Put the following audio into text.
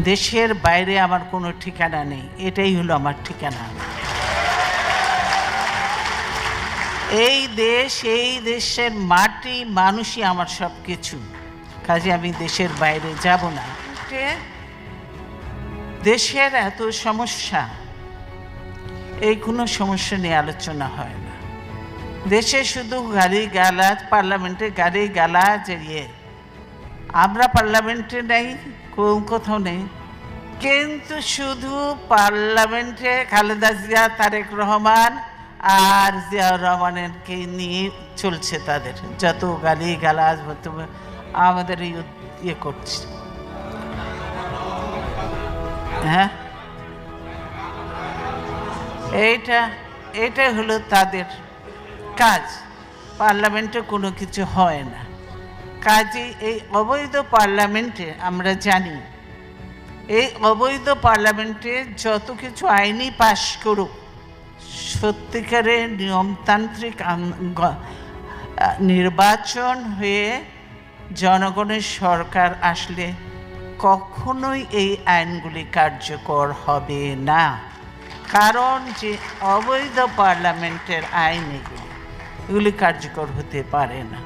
দেশের বাইরে আমার কোনো ঠিকানা নেই, এটাই হলো আমার ঠিকানা। এই দেশ, এই দেশের মাটি, মানুষই আমার সব কিছু। কাজে আমি দেশের বাইরে যাব না। দেশের এত সমস্যা, এই কোনো সমস্যা নিয়ে আলোচনা হয় না। দেশে শুধু গালি গালাজ, পার্লামেন্টে গালি গালাজ, আমরা পার্লামেন্টে নেই, কোথাও নেই, কিন্তু শুধু পার্লামেন্টে খালেদা জিয়া, তারেক রহমান আর জিয়াউর রহমানকে নিয়ে চলছে। তাদের যত গালি গালাজ আমাদের ইয়ে করছে। হ্যাঁ, এইটা হলো তাদের কাজ। পার্লামেন্টে কোনো কিছু হয় না। কাজে এই অবৈধ পার্লামেন্টে আমরা জানি, এই অবৈধ পার্লামেন্টে যত কিছু আইনি পাশ করুক, সত্যিকারের নিয়মতান্ত্রিক নির্বাচন হয়ে জনগণের সরকার আসলে কখনোই এই আইনগুলি কার্যকর হবে না। কারণ যে অবৈধ পার্লামেন্টের আইন এগুলি কার্যকর হতে পারে না।